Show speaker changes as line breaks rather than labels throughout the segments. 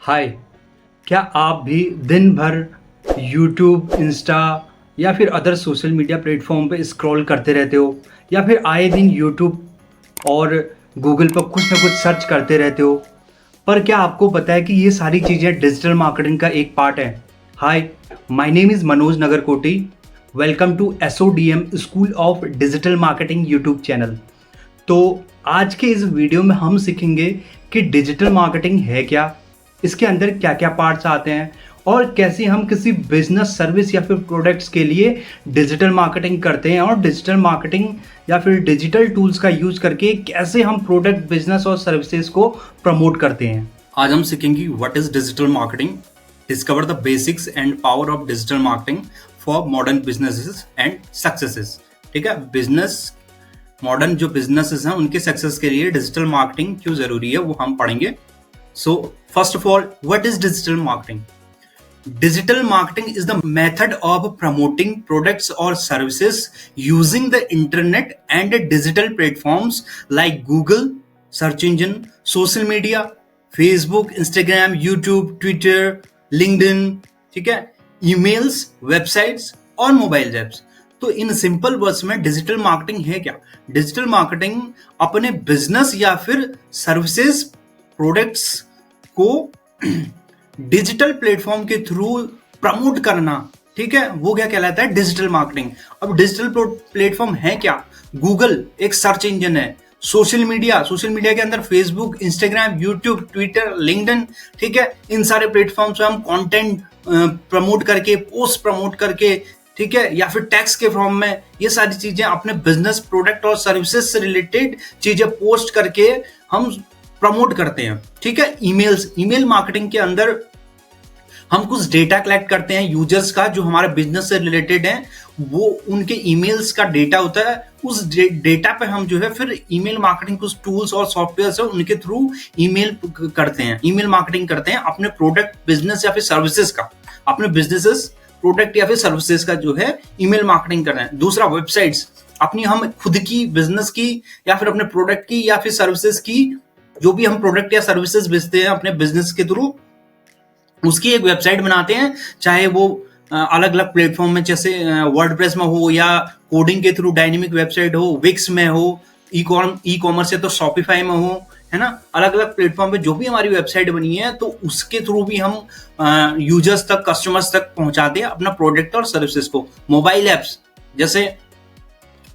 हाय। क्या आप भी दिन भर यूट्यूब, इंस्टा या फिर अदर सोशल मीडिया प्लेटफॉर्म पे स्क्रॉल करते रहते हो, या फिर आए दिन यूट्यूब और गूगल पर कुछ ना कुछ सर्च करते रहते हो? पर क्या आपको पता है कि ये सारी चीज़ें डिजिटल मार्केटिंग का एक पार्ट है? Hi, my name is Manoj Nagarkoti. Welcome to SODM school of digital marketing YouTube channel. तो आज के इस वीडियो में हम सीखेंगे कि डिजिटल मार्केटिंग है क्या, इसके अंदर क्या क्या पार्ट्स आते हैं, और कैसे हम किसी बिजनेस, सर्विस या फिर प्रोडक्ट्स के लिए डिजिटल मार्केटिंग करते हैं, और डिजिटल मार्केटिंग या फिर डिजिटल टूल्स का यूज करके कैसे हम प्रोडक्ट, बिजनेस और सर्विसेज को प्रमोट करते हैं। आज हम सीखेंगे what is digital marketing, discover the basics and power of digital marketing for modern businesses and successes. ठीक है, बिजनेस, मॉडर्न जो बिजनेसेस हैं उनके सक्सेस के लिए डिजिटल मार्केटिंग क्यों जरूरी है वो हम पढ़ेंगे। So first of all, what is digital marketing? Digital marketing is the method of promoting products or services using the internet and digital platforms like Google, search engine, social media, Facebook, Instagram, YouTube, Twitter, LinkedIn, ठीक है, emails, websites और mobile apps. तो इन simple words में digital marketing है क्या? Digital marketing अपने business या फिर सर्विसेज, प्रोडक्ट्स को डिजिटल प्लेटफॉर्म के थ्रू प्रमोट करना, ठीक है, वो क्या कहलाता है? Digital marketing. अब डिजिटल प्लेटफॉर्म है क्या? गूगल एक सर्च इंजन है। सोशल मीडिया के अंदर Facebook, Instagram, YouTube, Twitter, LinkedIn, ठीक है, इन सारे प्लेटफॉर्म्स पे हम कंटेंट प्रमोट करके, पोस्ट प्रमोट करके, ठीक है, या फिर टैक्स के फॉर्म में ये सारी चीजें अपने बिजनेस, प्रोडक्ट और सर्विसेज से रिलेटेड चीजें पोस्ट करके हम प्रमोट करते हैं। ठीक है, ईमेल मार्केटिंग के अंदर हम कुछ डेटा कलेक्ट करते हैं यूजर्स का, जो हमारे बिजनेस से रिलेटेड है, वो उनके ईमेल्स का डेटा होता है। उस डेटा पे हम जो है फिर ईमेल मार्केटिंग, कुछ टूल्स और सॉफ्टवेयर है उनके थ्रू ईमेल करते हैं, ईमेल मार्केटिंग करते हैं अपने प्रोडक्ट, बिजनेस या फिर सर्विसेज का, अपने बिजनेसेस, प्रोडक्ट या फिर सर्विसेज का जो है ईमेल मार्केटिंग कर रहे हैं। दूसरा, वेबसाइट्स, अपनी हम खुद की, बिजनेस की या फिर अपने प्रोडक्ट की या फिर सर्विसेज की, जो भी हम प्रोडक्ट या सर्विसेज बेचते हैं अपने बिजनेस के थ्रू, उसकी एक वेबसाइट बनाते हैं। चाहे वो अलग अलग प्लेटफॉर्म में, जैसे वर्डप्रेस में हो, या कोडिंग के थ्रू डायनेमिक वेबसाइट हो, विक्स में हो, ई कॉमर्स है तो शॉपिफाई में हो, है ना, अलग अलग प्लेटफॉर्म पे जो भी हमारी वेबसाइट बनी है, तो उसके थ्रू भी हम यूजर्स तक, कस्टमर्स तक पहुंचाते हैं अपना प्रोडक्ट और सर्विसेज को। मोबाइल एप्स, जैसे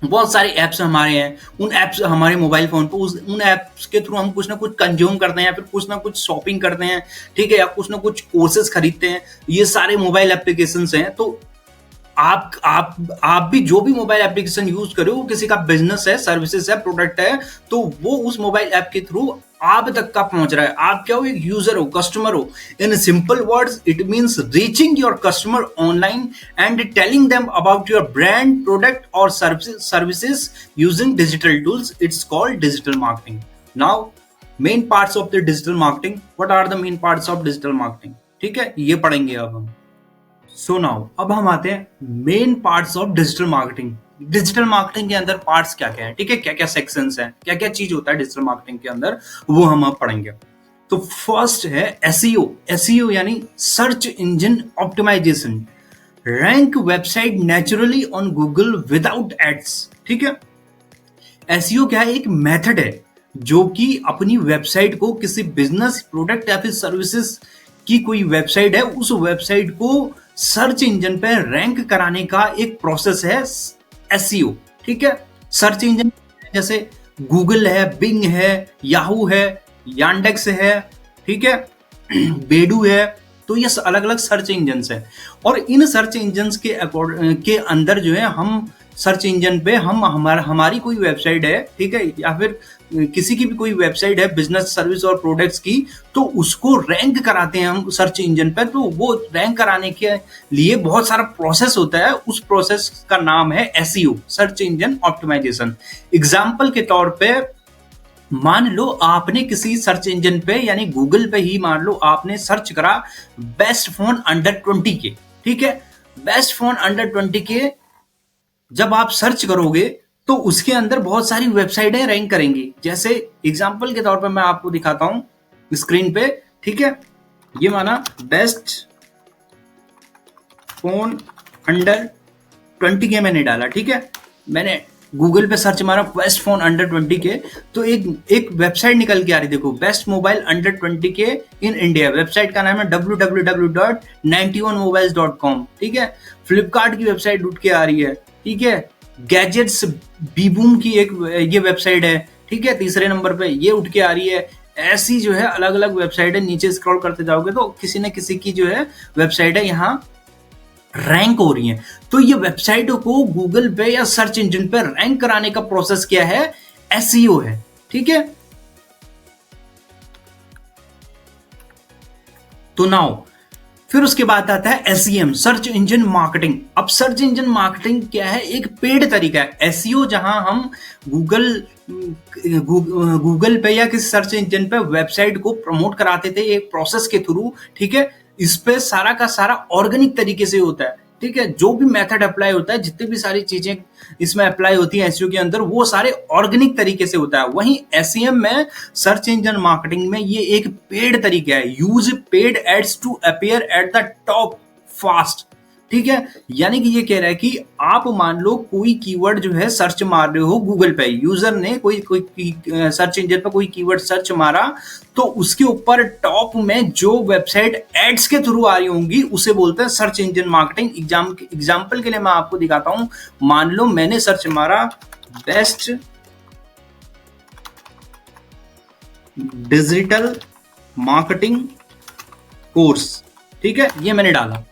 बहुत सारे ऐप्स हमारे हैं, उन ऐप्स हमारे मोबाइल फोन पर, उन ऐप्स के थ्रू हम कुछ ना कुछ कंज्यूम करते हैं या फिर कुछ ना कुछ शॉपिंग करते हैं, ठीक है, या कुछ ना कुछ कोर्सेज खरीदते हैं। ये सारे मोबाइल एप्लीकेशंस हैं। तो आप भी जो भी मोबाइल एप्लीकेशन यूज करो, वो किसी का बिजनेस है, सर्विसेज है, प्रोडक्ट है, तो वो उस मोबाइल ऐप के थ्रू आप तक का पहुंच रहा है। आप क्या हो? एक यूजर हो, कस्टमर हो। In simple words, it means reaching your customer online and telling them about your brand, product और services using digital tools. It's called digital marketing. Now, main parts of the digital marketing. What are the main parts of digital marketing? ठीक है, ये पढ़ेंगे अब हम। So now, अब हम आते हैं main parts of digital marketing. Digital marketing के अंदर पार्ट्स क्या क्या है, ठीक है, क्या क्या सेक्शंस हैं, क्या क्या चीज होता है डिजिटल मार्केटिंग के अंदर, वो हम अब पढ़ेंगे। तो फर्स्ट है एसईओ। एसईओ यानी search engine optimisation. Rank website naturally on Google without ads. ठीक है, एसईओ क्या है? एक मेथड है जो कि अपनी वेबसाइट को, किसी बिजनेस, प्रोडक्ट या फिर सर्विसेज की कोई वेबसाइट है, उस वेबसाइट को सर्च इंजन पे रैंक कराने का एक प्रोसेस है एसईओ। ठीक है, सर्च इंजन जैसे गूगल है, बिंग है, याहू है, यांडेक्स है, ठीक है, बेडू है, तो ये अलग अलग सर्च इंजन है। और इन सर्च इंजन के अंदर जो है, हम सर्च इंजन पे हमारी कोई वेबसाइट है, ठीक है, या फिर किसी की भी कोई वेबसाइट है बिजनेस, सर्विस और प्रोडक्ट्स की, तो उसको रैंक कराते हैं हम सर्च इंजन पे। तो वो रैंक कराने के लिए बहुत सारा प्रोसेस होता है। उस प्रोसेस का नाम है SEO, search engine optimisation. Example के तौर पे, मान लो आपने किसी सर्च इंजन पे, यानी गूगल पे ही मान लो आपने सर्च करा बेस्ट फोन अंडर 20 के। ठीक है, बेस्ट फोन अंडर 20 के जब आप सर्च करोगे तो उसके अंदर बहुत सारी वेबसाइटें रैंक करेंगी। जैसे एग्जांपल के तौर पर मैं आपको दिखाता हूं स्क्रीन पे, ठीक है,
ये माना बेस्ट फोन अंडर 20K मैंने डाला, ठीक है। मैंने गूगल पे सर्च मारा बेस्ट फोन अंडर 20K, तो एक वेबसाइट निकल के आ रही, देखो, best mobile under 20K in India. Website का नाम है www.91mobiles.com, ठीक है। फ्लिपकार्ट की वेबसाइट उठ के आ रही है, ठीक है। गैजेट्स बीबूम की एक ये वेबसाइट है, ठीक है, तीसरे नंबर पे ये उठ के आ रही है। ऐसी जो है अलग अलग वेबसाइट है, नीचे स्क्रॉल करते जाओगे तो किसी न किसी की जो है वेबसाइट है यहाँ रैंक हो रही है। तो ये वेबसाइटों को गूगल पे या सर्च इंजन पे रैंक कराने का प्रोसेस क्या है? एसईओ है, ठीक है। तो नाउ फिर उसके बाद आता है एसईएम, सर्च इंजन मार्केटिंग। अब सर्च इंजन मार्केटिंग क्या है? एक पेड तरीका है। एसईओ जहां हम गूगल पे या किसी सर्च इंजन पे वेबसाइट को प्रमोट कराते थे एक प्रोसेस के थ्रू, ठीक है। इस पे सारा का सारा ऑर्गेनिक तरीके से होता है, ठीक है। जो भी मेथड अप्लाई होता है, जितनी भी सारी चीजें इसमें अप्लाई होती है एसईओ के अंदर, वो सारे ऑर्गेनिक तरीके से होता है। वहीं एसईएम में, सर्च इंजन मार्केटिंग में, ये एक पेड तरीका है। Use paid ads to appear at the top fast, ठीक है। यानी कि ये कह रहा है कि आप मान लो कोई कीवर्ड जो है सर्च मार रहे हो गूगल पे, यूजर ने कोई सर्च इंजन पर कोई कीवर्ड सर्च मारा, तो उसके ऊपर टॉप में जो वेबसाइट एड्स के थ्रू आ रही होंगी उसे बोलते हैं सर्च इंजन मार्केटिंग। एग्जाम्पल के लिए मैं आपको दिखाता हूं। मान लो मैंने सर्च मारा बेस्ट डिजिटल मार्केटिंग कोर्स, ठीक है, ये मैंने डाला।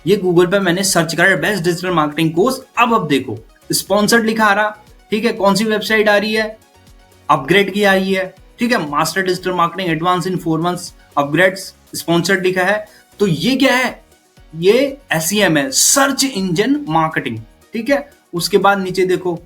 ये गूगल पे मैंने सर्च करा बेस्ट डिजिटल मार्केटिंग कोर्स। अब देखो स्पॉन्सर्ड लिखा आ रहा, ठीक है। कौन सी वेबसाइट आ रही है? अपग्रेड की आ रही है, ठीक है। Master digital marketing advance in 4 months upgrades, sponsored लिखा है। तो ये क्या है? ये एसईएम है, सर्च इंजन मार्केटिंग, ठीक है। उसके बाद नीचे देखो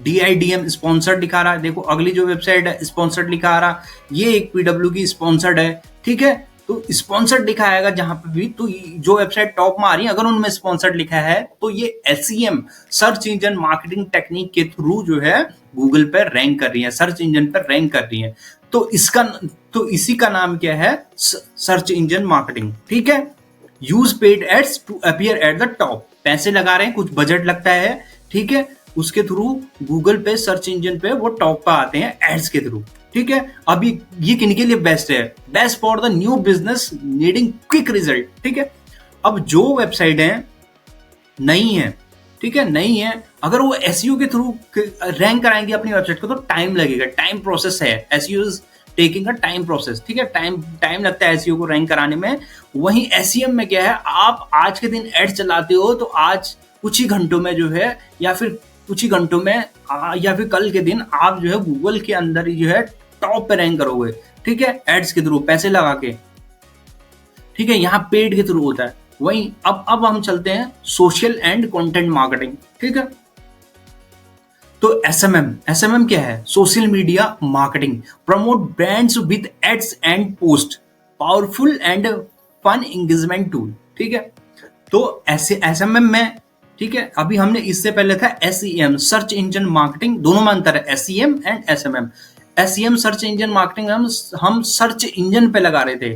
DIDM स्पॉन्सर्ड दिखा रहा है। देखो अगली जो वेबसाइट है स्पॉन्सर्ड लिखा आ रहा, ये एक PW की स्पॉन्सर्ड है, ठीक है। तो स्पॉन्सर्ड लिखा आएगा जहां पे भी, तो जो वेबसाइट टॉप में आ रही है अगर उनमें स्पॉन्सर्ड लिखा है तो ये SEM, search engine marketing technique के थ्रू जो है गूगल पर रैंक कर रही है, सर्च इंजन पर रैंक कर रही है। तो इसी का नाम क्या है? सर्च इंजन मार्केटिंग, ठीक है। Use paid ads to appear at the top, पैसे लगा रहे हैं, कुछ बजट लगता है, ठीक है। उसके थ्रू गूगल पे सर्च इंजन पे वो टॉप पे आते हैं एड्स के थ्रू, ठीक है। अभी ये किनके लिए बेस्ट है? Best for the new business needing quick result, ठीक है। अब जो वेबसाइट है नहीं है, ठीक है, नहीं है, अगर वो एसईओ के थ्रू रैंक कराएंगे अपनी वेबसाइट को तो टाइम लगेगा, टाइम प्रोसेस है। SEO is taking a time process, ठीक है। टाइम लगता है एसईओ को रैंक कराने में। वहीं एसईएम में क्या है? आप आज के दिन एड चलाते हो तो आज कुछ ही घंटों में जो है, या फिर कुछ ही घंटों में या फिर कल के दिन आप जो है गूगल के अंदर ही जो है टॉप पे रैंक करोगे, ठीक है, एड्स के थ्रू, पैसे लगा के, ठीक है। यहाँ पेड के थ्रू होता है। वहीं अब हम चलते हैं सोशल एंड कंटेंट मार्केटिंग, ठीक है। तो एसएमएम क्या है? Social media marketing, promote brands with ads and post, powerful and fun engagement tool, ठीक है। तो ऐसे एसएमएम में, ठीक है, अभी हमने इससे पहले था एसईएम, सर्च इंजन मार्केटिंग, दोनों में अंतर है SEM and SMM. SEM search engine marketing हम सर्च इंजन पे लगा रहे थे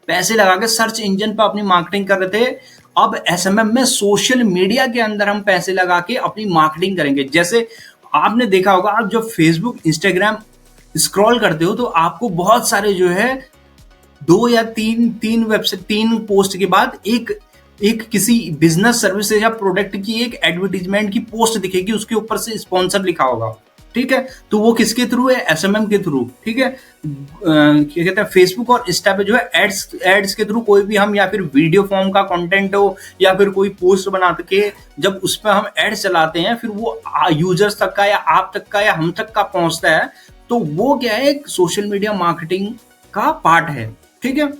पैसे लगा के सर्च इंजन पे अपनी मार्केटिंग कर रहे थे। अब एसएमएम में सोशल मीडिया के अंदर हम पैसे लगा के अपनी मार्केटिंग करेंगे। जैसे आपने देखा होगा, आप जब फेसबुक इंस्टाग्राम स्क्रॉल करते हो तो आपको बहुत सारे जो है 2 या 3 वेबसाइट, 3 पोस्ट के बाद एक किसी बिजनेस सर्विस या प्रोडक्ट की एक एडवर्टीजमेंट की पोस्ट दिखेगी, उसके ऊपर से स्पॉन्सर लिखा होगा, ठीक है। तो वो किसके थ्रू है? एसएमएम के थ्रू, ठीक है। क्या कहते हैं, फेसबुक और इंस्टा पे जो है एड्स के थ्रू कोई भी हम, या फिर वीडियो फॉर्म का कंटेंट हो या फिर कोई पोस्ट बना के जब उस पर हम एड्स चलाते हैं, फिर वो यूजर्स तक का या आप तक का या हम तक का पहुंचता है, तो वो क्या है? सोशल मीडिया मार्केटिंग का पार्ट है, ठीक है।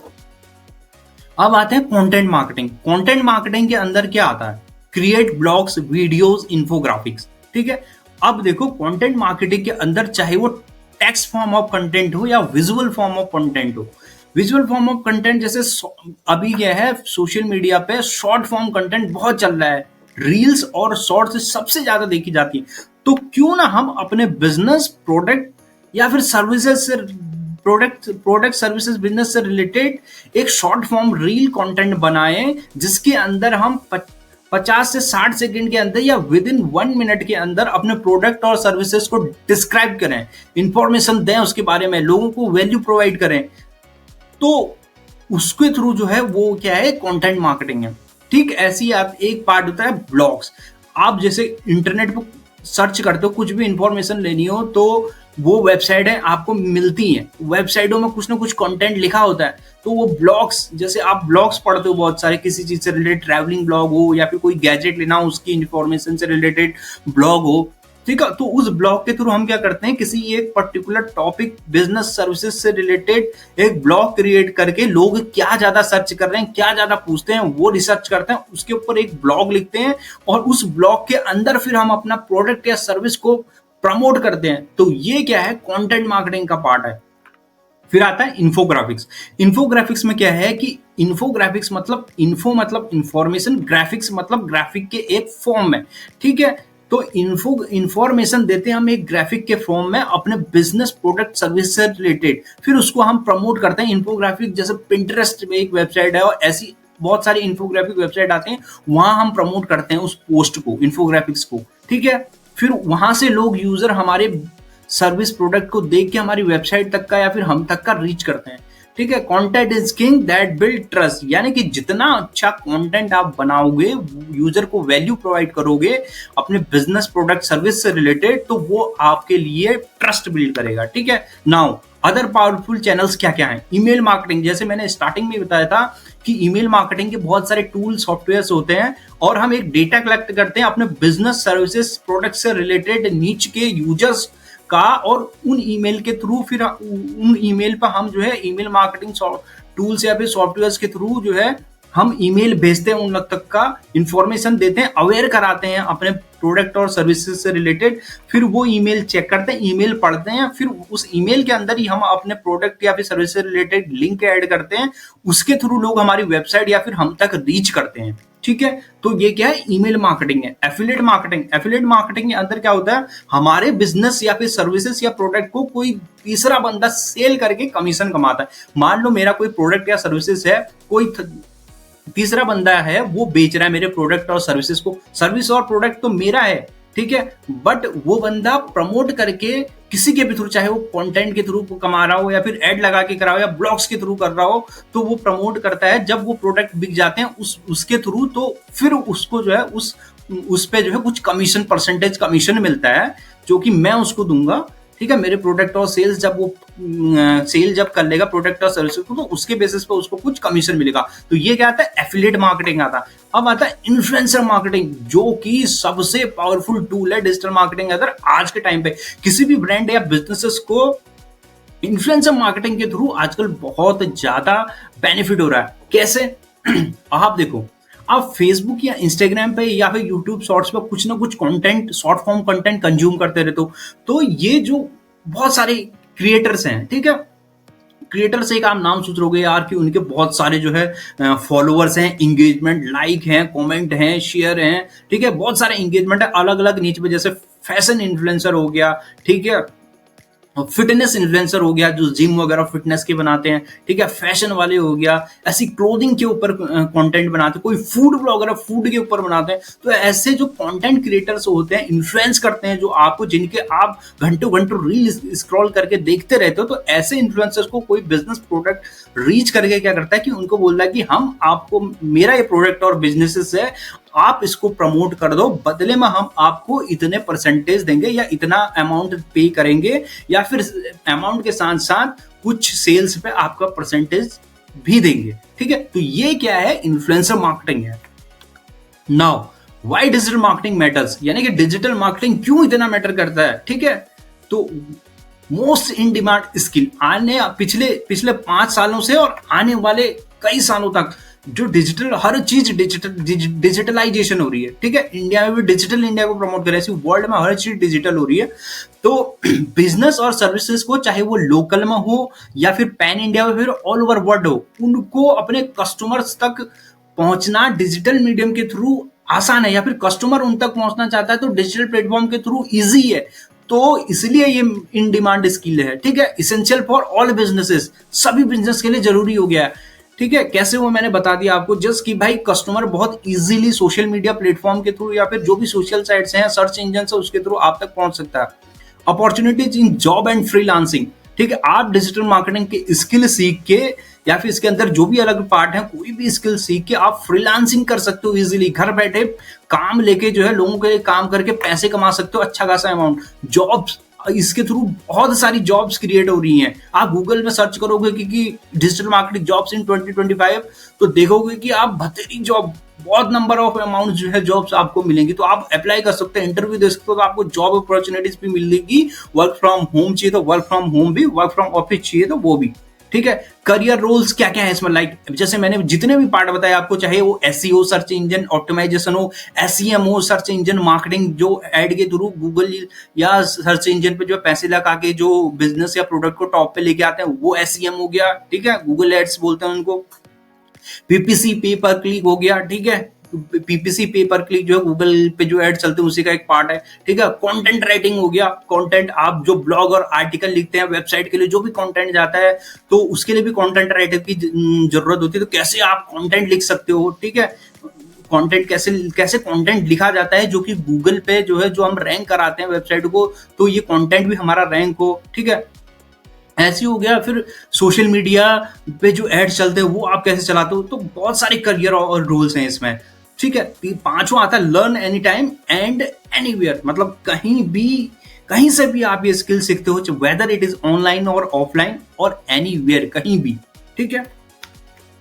अब आते हैं कंटेंट मार्केटिंग। कंटेंट मार्केटिंग के अंदर क्या आता है? क्रिएट ब्लॉग्स, वीडियोस, इन्फोग्राफिक्स, ठीक है। अब देखो कंटेंट मार्केटिंग के अंदर चाहे वो टेक्स्ट फॉर्म ऑफ कंटेंट हो या विजुअल फॉर्म ऑफ कंटेंट हो, विजुअल फॉर्म ऑफ कंटेंट जैसे अभी क्या है, सोशल मीडिया पे शॉर्ट फॉर्म कंटेंट बहुत चल रहा है, रील्स और शॉर्ट्स सबसे ज्यादा देखी जाती है। तो क्यों ना हम अपने बिजनेस, प्रोडक्ट या फिर सर्विसेज से प्रोडक्ट सर्विसेज बिजनेस से रिलेटेड एक शॉर्ट फॉर्म रील कंटेंट बनाएं, जिसके अंदर हम 50 से 60 सेकंड के अंदर या विद इन 1 मिनट के अंदर अपने प्रोडक्ट और सर्विसेज को डिस्क्राइब करें, इंफॉर्मेशन दें उसके बारे में, लोगों को वैल्यू प्रोवाइड करें। तो उसके थ्रू जो है वो क्या है, कंटेंट मार्केटिंग है। ठीक, ऐसी आप एक पार्ट होता है ब्लॉग्स। आप जैसे इंटरनेट पर सर्च करते हो, कुछ भी इंफॉर्मेशन लेनी हो तो वो वेबसाइट है आपको मिलती है, वेबसाइटों में कुछ ना कुछ कंटेंट लिखा होता है। तो वो ब्लॉग्स, जैसे आप ब्लॉग्स पढ़ते हो बहुत सारे, किसी चीज से रिलेटेड, ट्रैवलिंग ब्लॉग हो या फिर कोई गैजेट लेना हो उसकी इंफॉर्मेशन से रिलेटेड ब्लॉग हो, ठीक है, तो उस ब्लॉग के थ्रू हम क्या करते हैं, किसी एक पर्टिकुलर टॉपिक बिजनेस सर्विसेज से रिलेटेड एक ब्लॉग क्रिएट करके लोग क्या ज्यादा सर्च कर रहे हैं, क्या ज्यादा पूछते हैं, वो रिसर्च करते हैं, उसके ऊपर एक ब्लॉग लिखते हैं और उस ब्लॉग के अंदर फिर हम अपना प्रोडक्ट या सर्विस को प्रमोट करते हैं। तो ये क्या है, कंटेंट मार्केटिंग का पार्ट है। फिर आता है इन्फोग्राफिक्स। इन्फोग्राफिक्स में क्या है कि इन्फोग्राफिक्स मतलब इन्फो मतलब इंफॉर्मेशन, ग्राफिक्स मतलब ग्राफिक के एक फॉर्म में, ठीक है। तो इंफॉर्मेशन देते हैं हम एक ग्राफिक के फॉर्म में अपने बिजनेस प्रोडक्ट सर्विस से रिलेटेड, फिर उसको हम प्रमोट करते हैं। इन्फोग्राफिक जैसे पिंटरेस्ट में एक वेबसाइट है और ऐसी बहुत सारी इन्फोग्राफिक वेबसाइट आते हैं, वहां हम प्रमोट करते हैं उस पोस्ट को, इन्फोग्राफिक्स को, ठीक है। फिर वहां से लोग यूजर हमारे सर्विस प्रोडक्ट को देख के हमारी वेबसाइट तक का या फिर हम तक का रीच करते हैं, ठीक है। Content is king that build trust, यानी कि जितना अच्छा कंटेंट आप बनाओगे, यूजर को वैल्यू प्रोवाइड करोगे अपने बिजनेस प्रोडक्ट सर्विस से रिलेटेड, तो वो आपके लिए ट्रस्ट बिल्ड करेगा, ठीक है। नाउ अदर पावरफुल चैनल्स क्या क्या हैं? ईमेल मार्केटिंग, जैसे मैंने स्टार्टिंग में बताया था कि ईमेल मार्केटिंग के बहुत सारे टूल सॉफ्टवेयर्स होते हैं और हम एक डेटा कलेक्ट करते हैं अपने बिजनेस सर्विसेज प्रोडक्ट से रिलेटेड नीच के यूजर्स का, और उन ईमेल के थ्रू फिर उन ईमेल पर हम जो है ईमेल मार्केटिंग टूल्स या फिर सॉफ्टवेयर्स के थ्रू जो है हम ईमेल भेजते हैं, उन लोग तक का इंफॉर्मेशन देते हैं, अवेयर कराते हैं अपने प्रोडक्ट और सर्विसेज से रिलेटेड। फिर वो ईमेल चेक करते हैं, ईमेल पढ़ते हैं, फिर उस ईमेल के अंदर ही हम अपने प्रोडक्ट या फिर सर्विस से रिलेटेड लिंक ऐड करते हैं, उसके थ्रू लोग हमारी वेबसाइट या फिर हम तक रीच करते हैं, ठीक है। तो ये क्या है, ईमेल मार्केटिंग है। एफिलिएट मार्केटिंग, एफिलिएट मार्केटिंग के अंदर क्या होता है, हमारे बिजनेस या फिर सर्विसेज या प्रोडक्ट को कोई तीसरा बंदा सेल करके कमीशन कमाता है। मान लो मेरा कोई प्रोडक्ट या सर्विसेज है, कोई तीसरा बंदा है वो बेच रहा है मेरे प्रोडक्ट और सर्विसेज को, सर्विस और प्रोडक्ट तो मेरा है, ठीक है, बट वो बंदा प्रमोट करके किसी के भी थ्रू, चाहे वो कंटेंट के थ्रू कमा रहा हो या फिर एड लगा के करा हो या ब्लॉग्स के थ्रू कर रहा हो, तो वो प्रमोट करता है। जब वो प्रोडक्ट बिक जाते हैं उसके थ्रू, तो फिर उसको जो है उस पे जो है कुछ कमीशन, परसेंटेज कमीशन मिलता है जो कि मैं उसको दूंगा, ठीक है। मेरे प्रोडक्ट और सेल्स जब वो सेल जब कर लेगा प्रोडक्ट और सर्विस को, तो उसके बेसिस पे उसको कुछ कमीशन मिलेगा। तो ये क्या आता है, एफिलिएट मार्केटिंग आता है। अब आता है इन्फ्लुएंसर मार्केटिंग, जो कि सबसे पावरफुल टूल है डिजिटल मार्केटिंग अगर आज के टाइम पे किसी भी ब्रांड या बिजनेसेस को इन्फ्लुएंसर मार्केटिंग के थ्रू आजकल बहुत ज्यादा बेनिफिट हो रहा है। कैसे? आप देखो, आप फेसबुक या इंस्टाग्राम पे या फिर यूट्यूब शॉर्ट्स पे कुछ ना कुछ content, short form content consume करते रहते हो, तो ये जो बहुत सारे क्रिएटर्स हैं, ठीक है, क्रिएटर से एक आप नाम सोच रहोगे यार कि उनके बहुत सारे जो है फॉलोअर्स हैं, इंगेजमेंट, लाइक हैं, कमेंट हैं, शेयर हैं, ठीक है, बहुत सारे इंगेजमेंट है अलग अलग नीचे पे। जैसे फैशन इन्फ्लुएंसर हो गया, ठीक है, फिटनेस इन्फ्लुएंसर हो गया जो जिम वगैरह फिटनेस के बनाते हैं, ठीक है, फैशन वाले हो गया, ऐसी क्लोथिंग के ऊपर कंटेंट बनाते हैं, कोई फूड ब्लॉगर फूड के ऊपर बनाते हैं। तो ऐसे जो कंटेंट क्रिएटर्स होते हैं, इन्फ्लुएंस करते हैं जो आपको, जिनके आप घंटों घंटों रील स्क्रॉल करके देखते रहते हो, तो ऐसे इन्फ्लुएंसर्स को कोई बिजनेस प्रोडक्ट रीच करके क्या करता है कि उनको बोल रहा है कि हम आपको, मेरा ये प्रोडक्ट और बिजनेसेस है, आप इसको प्रमोट कर दो, बदले में हम आपको इतने परसेंटेज देंगे या इतना अमाउंट पे करेंगे, या फिर अमाउंट के साथ साथ कुछ सेल्स पे आपका परसेंटेज भी देंगे, ठीक है। तो ये क्या है, इन्फ्लुएंसर मार्केटिंग है। Now why digital marketing matters, यानी कि डिजिटल मार्केटिंग क्यों इतना मैटर करता है, ठीक है। तो मोस्ट इन डिमांड स्किल, पिछले 5 सालों से और आने वाले कई सालों तक जो डिजिटल, हर चीज डिजिटलाइजेशन हो रही है, ठीक है। इंडिया में भी डिजिटल इंडिया को प्रमोट कर रहे हैं, वर्ल्ड में हर चीज डिजिटल हो रही है। तो बिजनेस और सर्विसेज को, चाहे वो लोकल में हो या फिर पैन इंडिया में, फिर ऑल ओवर वर्ल्ड हो, उनको अपने कस्टमर्स तक पहुंचना डिजिटल मीडियम के थ्रू आसान है, या फिर कस्टमर उन तक पहुंचना चाहता है तो डिजिटल प्लेटफॉर्म के थ्रू इजी है। तो इसलिए ये इन डिमांड स्किल है, ठीक है, इसेंशियल फॉर ऑल बिजनेसेस, सभी बिजनेस के लिए जरूरी हो गया है, ठीक है। कैसे वो मैंने बता दिया आपको, जस्ट कि भाई कस्टमर बहुत इजीली सोशल मीडिया प्लेटफॉर्म के थ्रू या फिर जो भी सोशल साइट्स हैं, सर्च इंजन से, उसके थ्रू आप तक पहुंच सकता है। Opportunities in job and freelancing, ठीक है, आप डिजिटल मार्केटिंग के स्किल सीख के या फिर इसके अंदर जो भी अलग पार्ट है, कोई भी स्किल सीख के आप फ्रीलांसिंग कर सकते हो इजीली, घर बैठे काम लेके जो है लोगों के काम करके पैसे कमा सकते हो अच्छा खासा अमाउंट। जॉब्स, इसके थ्रू बहुत सारी जॉब्स क्रिएट हो रही हैं। आप गूगल में सर्च करोगे कि डिजिटल मार्केटिंग जॉब्स इन 2025, तो देखोगे कि आप बतेरी जॉब, बहुत नंबर ऑफ अमाउंट जो है जॉब्स आपको मिलेंगी, तो आप अप्लाई कर सकते हैं, इंटरव्यू दे सकते हो, तो आपको जॉब अपॉर्चुनिटीज भी मिलेगी। वर्क फ्रॉम होम चाहिए तो वर्क फ्रॉम होम भी, वर्क फ्रॉम ऑफिस चाहिए तो वो भी, ठीक है। करियर रोल्स क्या क्या है इसमें, लाइक जैसे मैंने जितने भी पार्ट बताए आपको, चाहे वो एसईओ सर्च इंजन ऑप्टिमाइजेशन हो, एसईएम हो सर्च इंजन मार्केटिंग, जो एड के थ्रू गूगल या सर्च इंजन पे जो पैसे लगा के जो बिजनेस या प्रोडक्ट को टॉप पे लेके आते हैं, वो एसईएम हो गया, ठीक है, गूगल एड्स बोलते हैं उनको। पीपीसी, पे पर क्लिक हो गया, ठीक है, पीपीसी पे पर क्लिक जो है गूगल पे जो एड चलते हैं उसी का एक पार्ट है, ठीक है। कंटेंट राइटिंग हो गया, कंटेंट, आप जो ब्लॉग और आर्टिकल लिखते हैं वेबसाइट के लिए, जो भी कंटेंट जाता है तो उसके लिए भी कंटेंट राइटर की जरूरत होती है, तो कैसे आप कंटेंट लिख सकते हो, ठीक है। कंटेंट कैसे कंटेंट लिखा जाता है जो कि गूगल पे जो है, जो हम रैंक कराते हैं वेबसाइट को, तो ये कंटेंट भी हमारा रैंक हो, ठीक है। ऐसे हो गया। फिर सोशल मीडिया पे जो एड्स चलते हैं वो आप कैसे चलाते हो, तो बहुत सारे करियर और रोल्स हैं इसमें, ठीक है। पांचवा आता है learn any time and anywhere, मतलब कहीं भी, कहीं से भी आप ये स्किल सीखते हो, वेदर इट इज ऑनलाइन और ऑफलाइन और एनीवेयर, कहीं भी, ठीक है।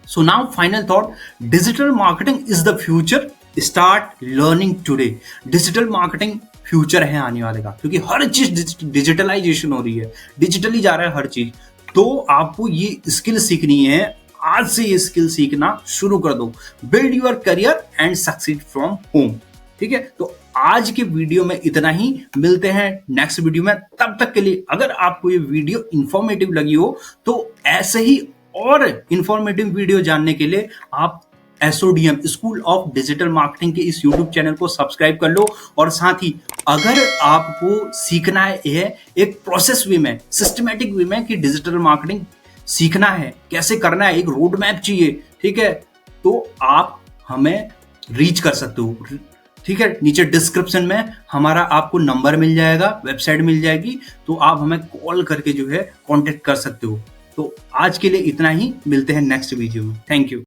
So now final thought, digital marketing is the future, start learning today. Digital marketing future है आने वाले का, क्योंकि हर चीज डिजिटलाइजेशन हो रही है, डिजिटली जा रहा है हर चीज, तो आपको ये स्किल सीखनी है, आज से ये स्किल सीखना शुरू कर दो। Build your career and succeed from home, ठीक है। तो आज के वीडियो में इतना ही, मिलते हैं नेक्स्ट वीडियो में। तब तक के लिए अगर आपको ये वीडियो इंफॉर्मेटिव लगी हो तो ऐसे ही और इंफॉर्मेटिव वीडियो जानने के लिए आप SODM school of digital marketing के इस YouTube चैनल को सब्सक्राइब कर लो। और साथ ही अगर आपको सीखना है एक प्रोसेस वे में, सिस्टमेटिक वे में कि डिजिटल मार्केटिंग सीखना है, कैसे करना है, एक रोड मैप चाहिए, ठीक है, तो आप हमें रीच कर सकते हो, ठीक है। नीचे डिस्क्रिप्शन में हमारा आपको नंबर मिल जाएगा, वेबसाइट मिल जाएगी, तो आप हमें कॉल करके जो है कांटेक्ट कर सकते हो। तो आज के लिए इतना ही, मिलते हैं नेक्स्ट वीडियो में। Thank you.